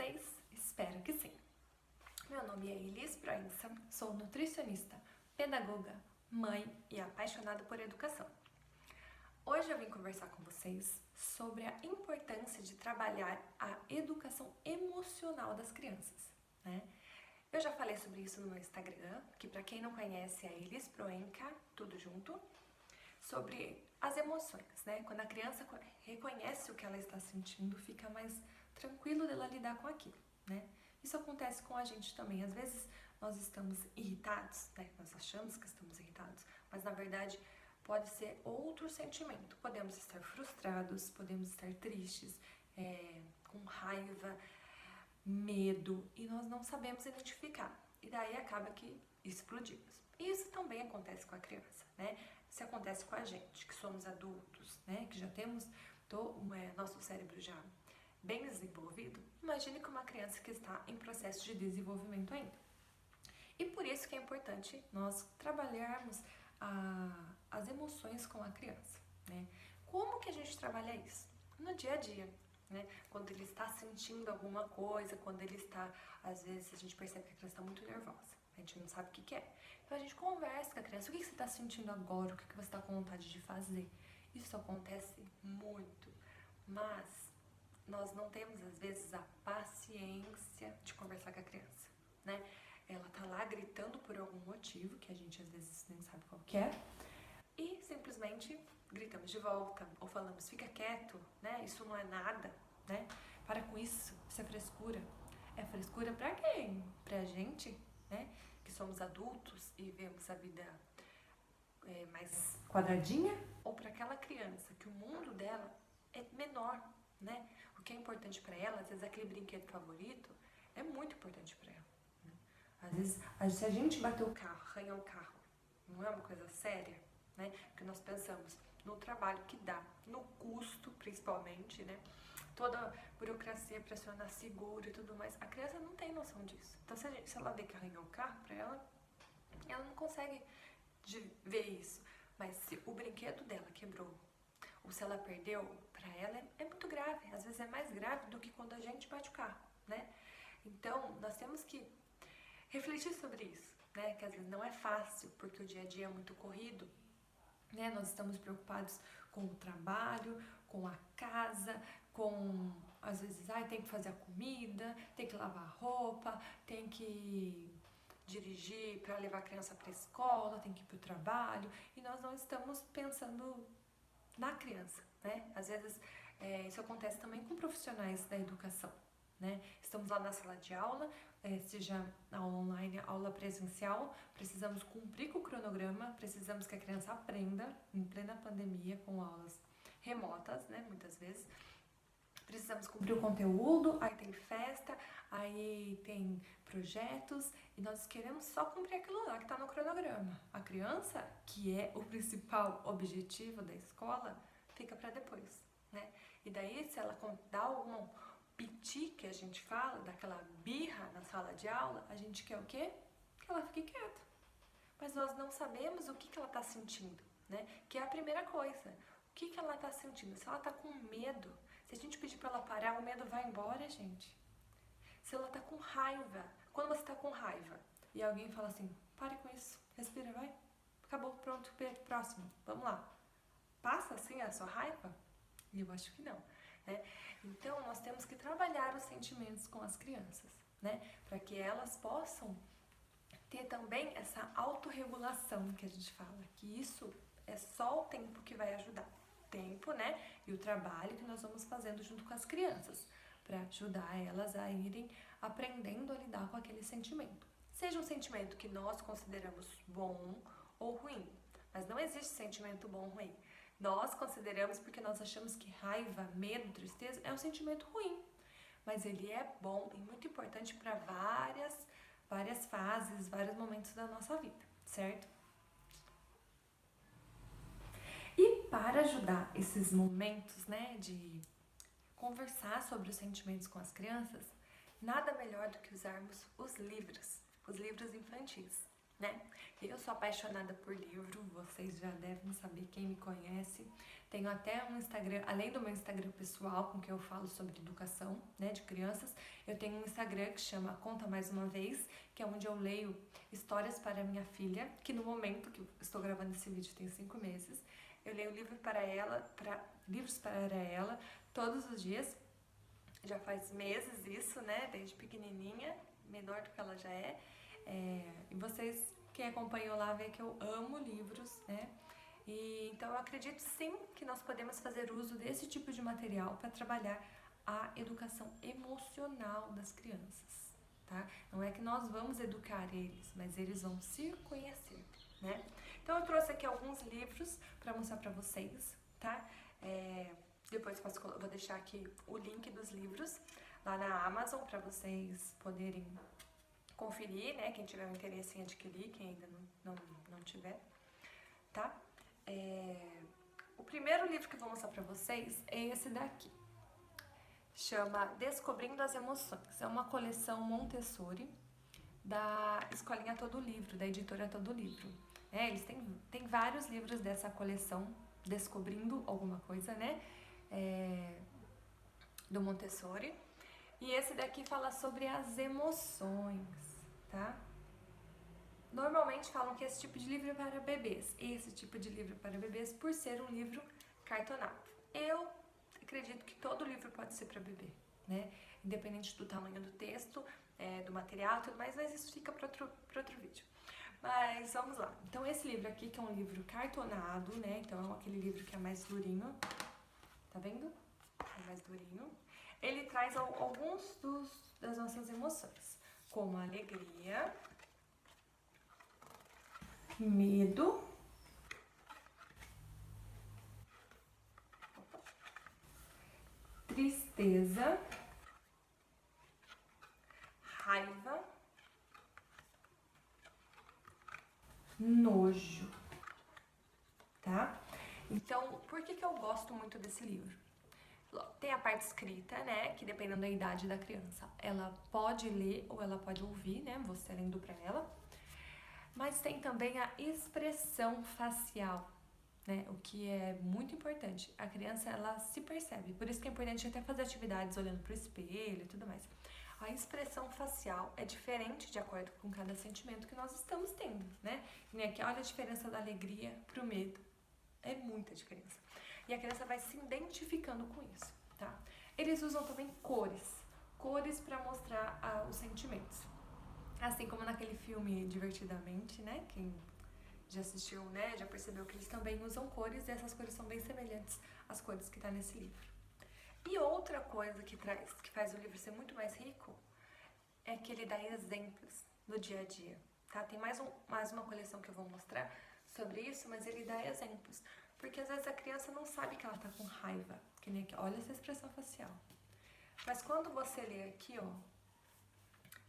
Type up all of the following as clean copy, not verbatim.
vocês? Espero que sim. Meu nome é Elis Proença, sou nutricionista, pedagoga, mãe e apaixonada por educação. Hoje eu vim conversar com vocês sobre a importância de trabalhar a educação emocional das crianças, né? Eu já falei sobre isso no meu Instagram, que para quem não conhece é Elis Proenca, tudo junto, sobre as emoções, né? Quando a criança reconhece o que ela está sentindo, fica mais tranquilo dela lidar com aquilo, né? Isso acontece com a gente também. Às vezes nós estamos irritados, né? Nós achamos que estamos irritados, mas na verdade pode ser outro sentimento. Podemos estar frustrados, podemos estar tristes, com raiva, medo, e nós não sabemos identificar. E daí acaba que explodimos. E isso também acontece com a criança, né? Isso acontece com a gente, que somos adultos, né? Que já temos nosso cérebro já bem desenvolvido. Imagine com uma criança que está em processo de desenvolvimento ainda. E por isso que é importante nós trabalharmos as emoções com a criança, né? Como que a gente trabalha isso? No dia a dia, né? Quando ele está sentindo alguma coisa, quando ele está, às vezes a gente percebe que a criança está muito nervosa, a gente não sabe o que é. Então a gente conversa com a criança, o que você está sentindo agora, o que você está com vontade de fazer. Isso acontece muito, mas nós não temos às vezes a paciência de conversar com a criança, né? Ela tá lá gritando por algum motivo, que a gente às vezes nem sabe qual que é, e simplesmente gritamos de volta, ou falamos, fica quieto, né? Isso não é nada, né? Para com isso é frescura. É frescura pra quem? Pra gente, né? Que somos adultos e vemos a vida mais quadradinha? Ou para aquela criança que o mundo dela é menor, né? O que é importante para ela, às vezes aquele brinquedo favorito, é muito importante para ela. Né? Às vezes, se a gente bater o carro, arranhar o carro, não é uma coisa séria, né? Porque nós pensamos no trabalho que dá, no custo principalmente, né? Toda a burocracia para acionar seguro e tudo mais. A criança não tem noção disso. Então, se ela vê que arranhou o carro, para ela não consegue ver isso. Mas se o brinquedo dela quebrou, ou se ela perdeu, para ela é muito grave. Às vezes é mais grave do que quando a gente bate o carro, né? Então, nós temos que refletir sobre isso, né? Que às vezes não é fácil, porque o dia a dia é muito corrido, né? Nós estamos preocupados com o trabalho, com a casa, às vezes, tem que fazer a comida, tem que lavar a roupa, tem que dirigir para levar a criança para a escola, tem que ir para o trabalho, e nós não estamos pensando na criança, né? Às vezes isso acontece também com profissionais da educação, né? Estamos lá na sala de aula, seja aula online, aula presencial, precisamos cumprir com o cronograma, precisamos que a criança aprenda em plena pandemia com aulas remotas, né? Muitas vezes. Precisamos cumprir o conteúdo, aí tem festa, aí tem projetos, e nós queremos só cumprir aquilo lá que está no cronograma. A criança, que é o principal objetivo da escola, fica para depois, né? E daí, se ela dá algum piti, que a gente fala, daquela birra na sala de aula, a gente quer o quê? Que ela fique quieta. Mas nós não sabemos o que ela está sentindo, né? Que é a primeira coisa. O que ela está sentindo? Se ela está com medo, se a gente pedir para ela parar, o medo vai embora, gente. Se ela está com raiva, quando você está com raiva e alguém fala assim, pare com isso, respira, vai, acabou, pronto, próximo, vamos lá. Passa assim a sua raiva? E eu acho que não, né? Então, nós temos que trabalhar os sentimentos com as crianças, né? Para que elas possam ter também essa autorregulação que a gente fala, que isso é só o tempo que vai ajudar. Tempo, né? E o trabalho que nós vamos fazendo junto com as crianças, para ajudar elas a irem aprendendo a lidar com aquele sentimento. Seja um sentimento que nós consideramos bom ou ruim, mas não existe sentimento bom ou ruim. Nós consideramos porque nós achamos que raiva, medo, tristeza é um sentimento ruim, mas ele é bom e muito importante para várias fases, vários momentos da nossa vida, certo? E para ajudar esses momentos, né, de conversar sobre os sentimentos com as crianças, nada melhor do que usarmos os livros infantis. né? Eu sou apaixonada por livro, vocês já devem saber, quem me conhece. Tenho até um Instagram, além do meu Instagram pessoal, com que eu falo sobre educação, né, de crianças, eu tenho um Instagram que chama Conta Mais Uma Vez, que é onde eu leio histórias para minha filha, que no momento que eu estou gravando esse vídeo tem 5 meses. Eu leio livros para ela todos os dias. Já faz meses isso, né, desde pequenininha, menor do que ela já é. E vocês, quem acompanhou lá, vê que eu amo livros, né? E então eu acredito sim que nós podemos fazer uso desse tipo de material para trabalhar a educação emocional das crianças, tá? Não é que nós vamos educar eles, mas eles vão se conhecer, né? Então eu trouxe aqui alguns livros para mostrar para vocês, tá? Depois vou deixar aqui o link dos livros lá na Amazon para vocês poderem conferir, né? Quem tiver um interesse em adquirir, quem ainda não tiver, tá? O primeiro livro que eu vou mostrar pra vocês é esse daqui. Chama Descobrindo as Emoções. É uma coleção Montessori da Escolinha Todo Livro, da editora Todo Livro. Eles têm vários livros dessa coleção, Descobrindo alguma coisa, né? Do Montessori. E esse daqui fala sobre as emoções, tá? Normalmente falam que esse tipo de livro é para bebês. Esse tipo de livro é para bebês por ser um livro cartonado. Eu acredito que todo livro pode ser para bebê, né? Independente do tamanho do texto, do material e tudo mais, mas isso fica para outro vídeo. Mas vamos lá. Então esse livro aqui, que é um livro cartonado, né? Então é aquele livro que é mais durinho. Tá vendo? É mais durinho. Ele traz alguns das nossas emoções, como a alegria, medo, tristeza, raiva, nojo, tá? Então, por que eu gosto muito desse livro? Tem a parte escrita, né, que dependendo da idade da criança, ela pode ler ou ela pode ouvir, né, você lendo pra ela. Mas tem também a expressão facial, né, o que é muito importante. A criança, ela se percebe, por isso que é importante até fazer atividades olhando pro espelho e tudo mais. A expressão facial é diferente de acordo com cada sentimento que nós estamos tendo, né? E aqui, olha a diferença da alegria pro medo. É muita diferença. E a criança vai se identificando com isso, tá? Eles usam também cores para mostrar os sentimentos. Assim como naquele filme Divertidamente, né? Quem já assistiu, né? Já percebeu que eles também usam cores e essas cores são bem semelhantes às cores que tá nesse livro. E outra coisa que faz o livro ser muito mais rico é que ele dá exemplos no dia a dia, tá? Tem mais uma coleção que eu vou mostrar sobre isso, mas ele dá exemplos. Porque às vezes a criança não sabe que ela tá com raiva, que nem aqui, olha essa expressão facial. Mas quando você lê aqui, ó,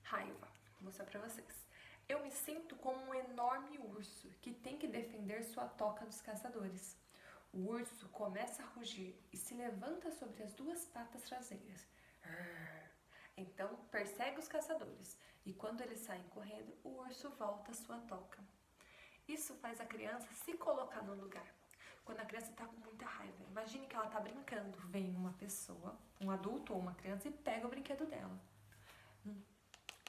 raiva, vou mostrar pra vocês. Eu me sinto como um enorme urso que tem que defender sua toca dos caçadores. O urso começa a rugir e se levanta sobre as duas patas traseiras. Então persegue os caçadores e quando eles saem correndo, o urso volta à sua toca. Isso faz a criança se colocar no lugar. Quando a criança está com muita raiva, imagine que ela está brincando, vem uma pessoa, um adulto ou uma criança e pega o brinquedo dela.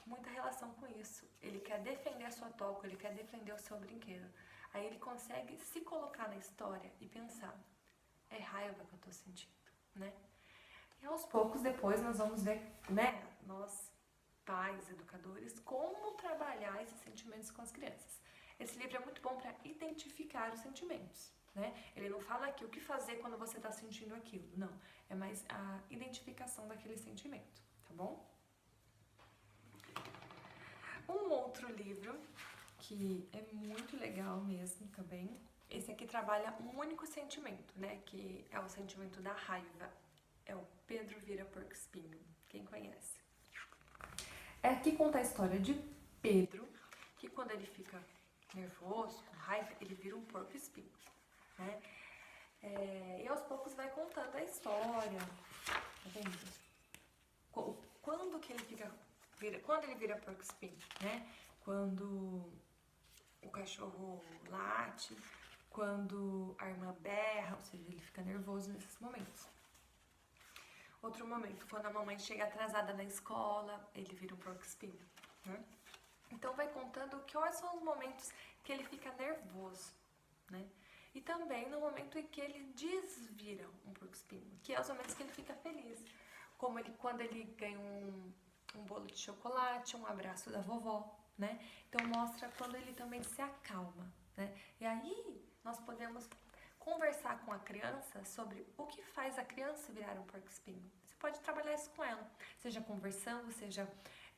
Muita relação com isso. Ele quer defender a sua toca, ele quer defender o seu brinquedo. Aí ele consegue se colocar na história e pensar, é raiva que eu estou sentindo, né? E aos poucos depois nós vamos ver, né, nós, pais, educadores, como trabalhar esses sentimentos com as crianças. Esse livro é muito bom para identificar os sentimentos, né? Ele não fala aqui o que fazer quando você está sentindo aquilo, não. É mais a identificação daquele sentimento, tá bom? Um outro livro que é muito legal mesmo também, esse aqui trabalha um único sentimento, né? Que é o sentimento da raiva. É o Pedro Vira Porco Espinho, quem conhece. Aqui conta a história de Pedro, que quando ele fica nervoso, com raiva, ele vira um porco espinho, né? E aos poucos vai contando a história, tá vendo? Quando ele vira porco espinho, né? Quando o cachorro late, quando a irmã berra, ou seja, ele fica nervoso nesses momentos. Outro momento, quando a mamãe chega atrasada na escola, ele vira um porco espinho, né? Então vai contando quais são os momentos que ele fica nervoso, né? E também no momento em que ele desvira um porco espinho, que é os momentos que ele fica feliz, como quando ele ganha um bolo de chocolate, um abraço da vovó, né? Então mostra quando ele também se acalma, né? E aí nós podemos conversar com a criança sobre o que faz a criança virar um porco espinho. Você pode trabalhar isso com ela, seja conversando, seja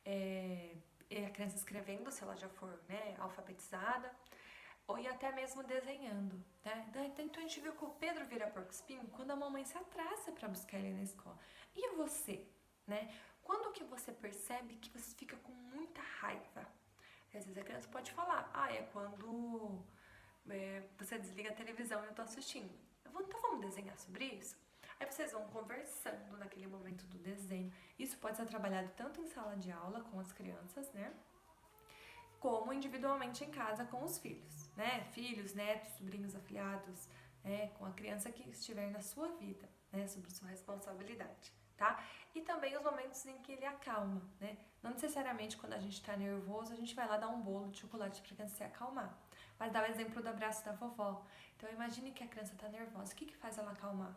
a criança escrevendo, se ela já for, né, alfabetizada, ou e até mesmo desenhando, né? Então a gente viu que o Pedro vira porco espinho quando a mamãe se atrasa para buscar ele na escola. E você, né? Quando que você percebe que você fica com muita raiva? Às vezes a criança pode falar, é quando você desliga a televisão e eu tô assistindo. Então vamos desenhar sobre isso? Aí vocês vão conversando naquele momento do desenho. Isso pode ser trabalhado tanto em sala de aula com as crianças, né? Como individualmente em casa com os filhos, né? Filhos, netos, sobrinhos, afilhados, né? Com a criança que estiver na sua vida, né? Sobre sua responsabilidade, tá? E também os momentos em que ele acalma, né? Não necessariamente quando a gente tá nervoso, a gente vai lá dar um bolo de chocolate pra criança se acalmar. Mas dá o exemplo do abraço da vovó. Então imagine que a criança tá nervosa. O que faz ela acalmar?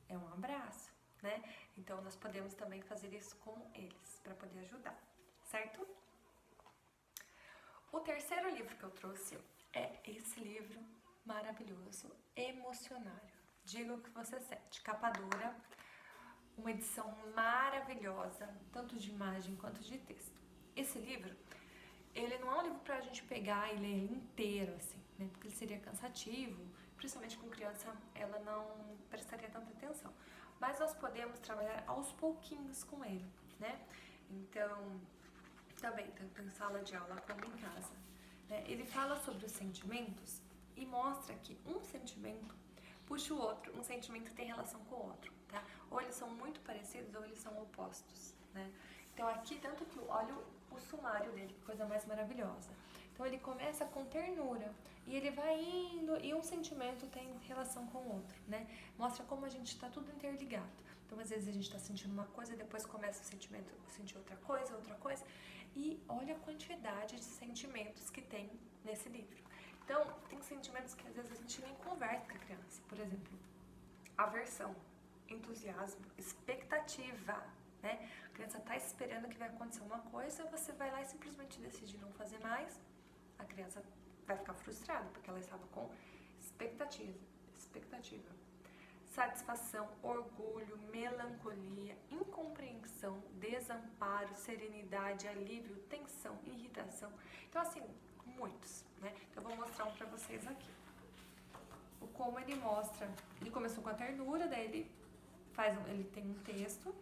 É um abraço, né? Então nós podemos também fazer isso com eles, para poder ajudar, certo? O terceiro livro que eu trouxe é esse livro maravilhoso, Emocionário. Diga o que você sente. Capa dura, uma edição maravilhosa, tanto de imagem quanto de texto. Esse livro, ele não é um livro pra gente pegar e ler ele inteiro, assim, né? Porque ele seria cansativo, principalmente com criança, ela não prestaria tanta atenção. Mas nós podemos trabalhar aos pouquinhos com ele, né? Então, também, tanto em sala de aula como em casa, né? Ele fala sobre os sentimentos e mostra que um sentimento puxa o outro, um sentimento tem relação com o outro, tá? Ou eles são muito parecidos ou eles são opostos, né? Então aqui, tanto que olha o sumário dele, que coisa mais maravilhosa. Então ele começa com ternura e ele vai indo e um sentimento tem relação com o outro, né? Mostra como a gente está tudo interligado. Então às vezes a gente está sentindo uma coisa, depois começa o sentimento a sentir outra coisa. E olha a quantidade de sentimentos que tem nesse livro. Então tem sentimentos que às vezes a gente nem conversa com a criança. Por exemplo, aversão, entusiasmo, expectativa, né? A criança está esperando que vai acontecer uma coisa, você vai lá e simplesmente decide não fazer mais, a criança vai ficar frustrada, porque ela estava com expectativa. Satisfação, orgulho, melancolia, incompreensão, desamparo, serenidade, alívio, tensão, irritação. Então, assim, muitos, né? Então, eu vou mostrar um pra vocês aqui. Como ele mostra, ele começou com a ternura, daí ele tem um texto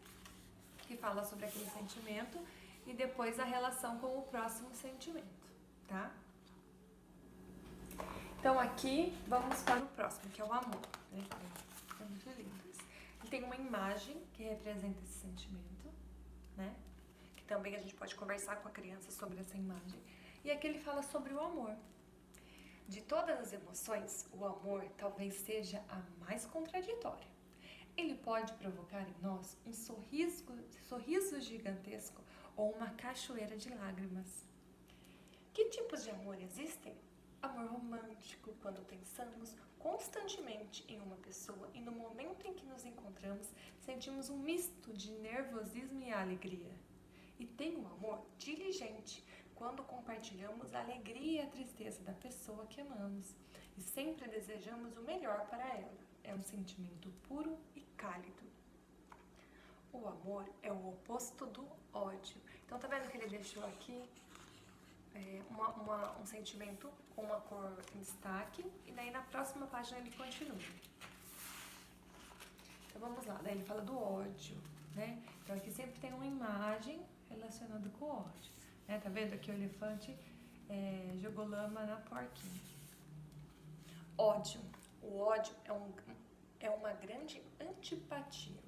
que fala sobre aquele sentimento e depois a relação com o próximo sentimento, tá? Então aqui vamos para o próximo, que é o amor, né? É muito lindo. Ele tem uma imagem que representa esse sentimento, né? Que também a gente pode conversar com a criança sobre essa imagem. E aqui ele fala sobre o amor. De todas as emoções, o amor talvez seja a mais contraditória. Ele pode provocar em nós um sorriso gigantesco ou uma cachoeira de lágrimas. Que tipos de amor existem? Amor romântico, quando pensamos constantemente em uma pessoa e no momento em que nos encontramos, sentimos um misto de nervosismo e alegria. E tem o amor diligente, quando compartilhamos a alegria e a tristeza da pessoa que amamos e sempre desejamos o melhor para ela. É um sentimento puro e cálido. O amor é o oposto do ódio. Então, tá vendo que ele deixou aqui um sentimento com uma cor em destaque e daí na próxima página ele continua. Então, vamos lá. Daí ele fala do ódio, né? Então, aqui sempre tem uma imagem relacionada com o ódio. Né? Tá vendo aqui o elefante jogou lama na porquinha. Ódio. O ódio é uma grande antipatia,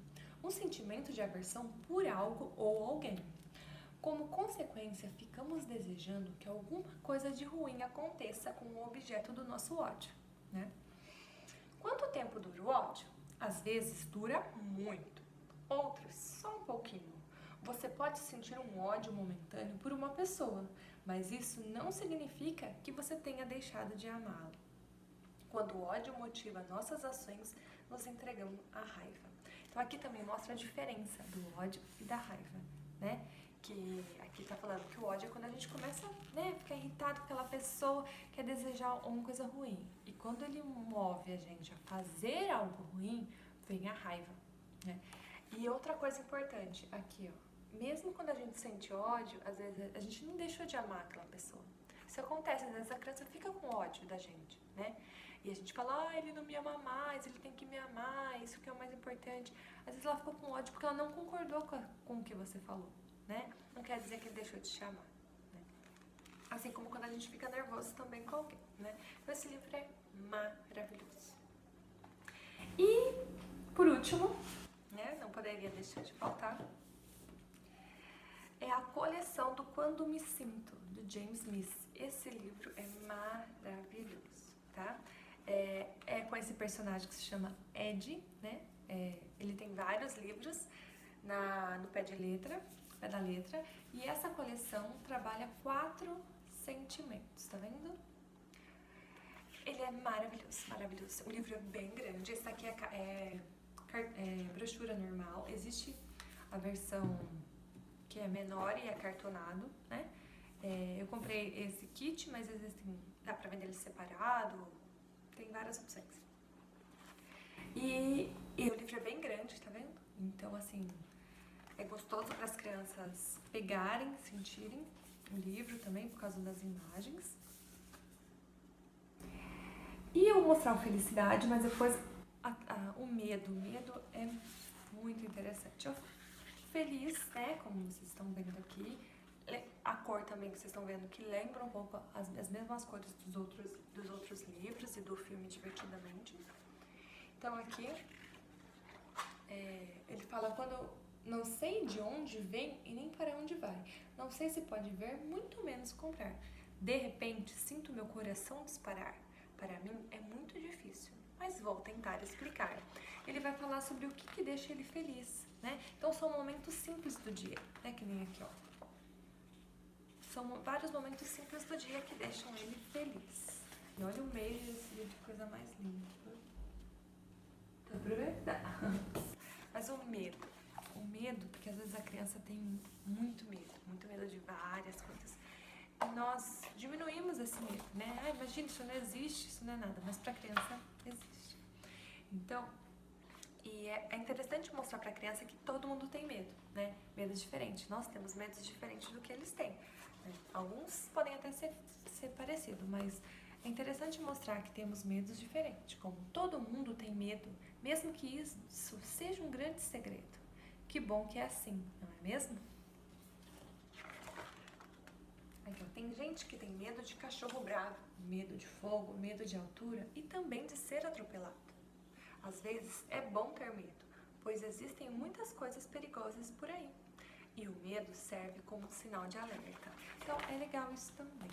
um sentimento de aversão por algo ou alguém. Como consequência, ficamos desejando que alguma coisa de ruim aconteça com o objeto do nosso ódio, né? Quanto tempo dura o ódio? Às vezes dura muito, outras só um pouquinho. Você pode sentir um ódio momentâneo por uma pessoa, mas isso não significa que você tenha deixado de amá-la. Quando o ódio motiva nossas ações, nos entregamos à raiva. Então aqui também mostra a diferença do ódio e da raiva, né? Que aqui tá falando que o ódio é quando a gente começa, né, ficar irritado com aquela pessoa, quer desejar uma coisa ruim. E quando ele move a gente a fazer algo ruim, vem a raiva, né? E outra coisa importante, aqui ó, mesmo quando a gente sente ódio, às vezes a gente não deixou de amar aquela pessoa. Isso acontece, às vezes a criança fica com ódio da gente, né? E a gente fala, ele não me ama mais, ele tem que me amar, isso que é o mais importante. Às vezes ela ficou com ódio porque ela não concordou com o que você falou, né? Não quer dizer que ele deixou de te amar, né? Assim como quando a gente fica nervoso também com alguém, né? Então esse livro é maravilhoso. E, por último, né, não poderia deixar de faltar, é a coleção do Quando Me Sinto, do James Smith. Esse livro é maravilhoso, tá? É com esse personagem que se chama Ed, né? Ele tem vários livros no pé da letra, e essa coleção trabalha 4 sentimentos, tá vendo? Ele é maravilhoso, maravilhoso. O livro é bem grande, esse aqui é brochura normal, existe a versão que é menor e é cartonado, né? Eu comprei esse kit, mas dá pra vender ele separado, tem várias opções. E o livro é bem grande, tá vendo? Então, assim, é gostoso para as crianças pegarem, sentirem o livro também, por causa das imagens. E eu vou mostrar a felicidade, mas depois o medo. O medo é muito interessante. Eu feliz, né, como vocês estão vendo aqui. A cor também que vocês estão vendo, que lembra um pouco as mesmas cores dos outros livros e do filme Divertidamente. Então aqui, ele fala, quando eu não sei de onde vem e nem para onde vai. Não sei se pode ver, muito menos comprar. De repente, sinto meu coração disparar. Para mim é muito difícil, mas vou tentar explicar. Ele vai falar sobre o que deixa ele feliz, né? Então são momentos simples do dia, né? Que nem aqui, ó. São vários momentos simples do dia que deixam ele feliz. E olha o meio desse livro, que coisa mais linda. Dá pra ver? Dá. Mas o medo, porque às vezes a criança tem muito medo de várias coisas. E nós diminuímos esse medo, né? Imagina, isso não existe, isso não é nada, mas pra criança existe. Então, e é interessante mostrar pra criança que todo mundo tem medo, né? Medos diferentes. Nós temos medos diferentes do que eles têm, né? Alguns podem até ser parecidos, mas é interessante mostrar que temos medos diferentes. Como todo mundo tem medo, mesmo que isso seja um grande segredo. Que bom que é assim, não é mesmo? Então, tem gente que tem medo de cachorro bravo, medo de fogo, medo de altura e também de ser atropelado. Às vezes é bom ter medo, pois existem muitas coisas perigosas por aí. E o medo serve como sinal de alerta. Então, é legal isso também.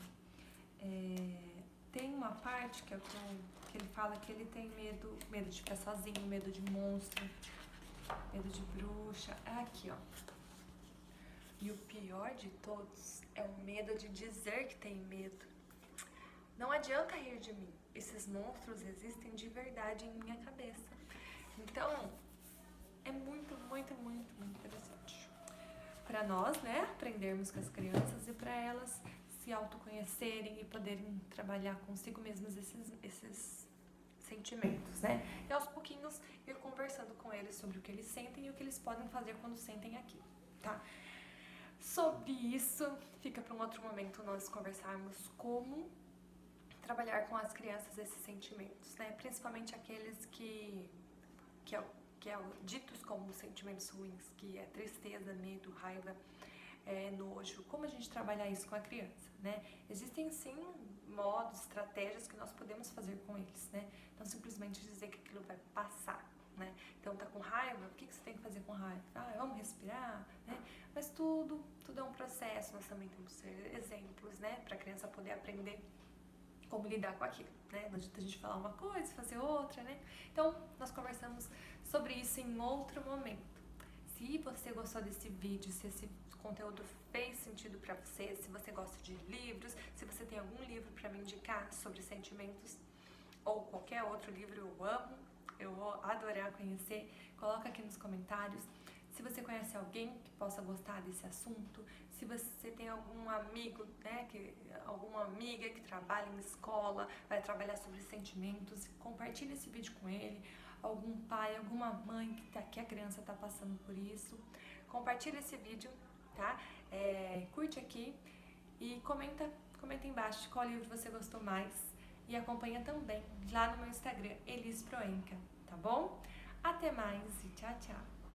Tem uma parte que ele fala que ele tem medo de ficar sozinho, medo de monstro, medo de bruxa. Aqui, ó. E o pior de todos é o medo de dizer que tem medo. Não adianta rir de mim. Esses monstros existem de verdade em minha cabeça. Então, é muito interessante para nós, né, aprendermos com as crianças e para elas se autoconhecerem e poderem trabalhar consigo mesmas esses sentimentos, né? E aos pouquinhos ir conversando com eles sobre o que eles sentem e o que eles podem fazer quando sentem aquilo, tá? Sobre isso, fica para um outro momento nós conversarmos como trabalhar com as crianças esses sentimentos, né? Principalmente aqueles que ditos como sentimentos ruins, que é tristeza, medo, raiva, nojo. Como a gente trabalhar isso com a criança, né? Existem sim modos, estratégias que nós podemos fazer com eles, né? Não simplesmente dizer que aquilo vai passar, né? Então tá com raiva, o que você tem que fazer com raiva? Vamos respirar, né? Mas tudo é um processo, nós também temos exemplos, né, para a criança poder aprender como lidar com aquilo, né? Não adianta a gente falar uma coisa e fazer outra, né? Então, nós conversamos sobre isso em outro momento. Se você gostou desse vídeo, se esse conteúdo fez sentido para você, se você gosta de livros, se você tem algum livro para me indicar sobre sentimentos ou qualquer outro livro, eu amo, eu vou adorar conhecer, coloca aqui nos comentários. Se você conhece alguém que possa gostar desse assunto, se você tem algum amigo, né, alguma amiga que trabalha em escola, vai trabalhar sobre sentimentos, compartilha esse vídeo com ele. Algum pai, alguma mãe que a criança está passando por isso, compartilha esse vídeo, tá? Curte aqui e comenta embaixo qual livro você gostou mais e acompanha também lá no meu Instagram, Elis Proença, tá bom? Até mais e tchau, tchau!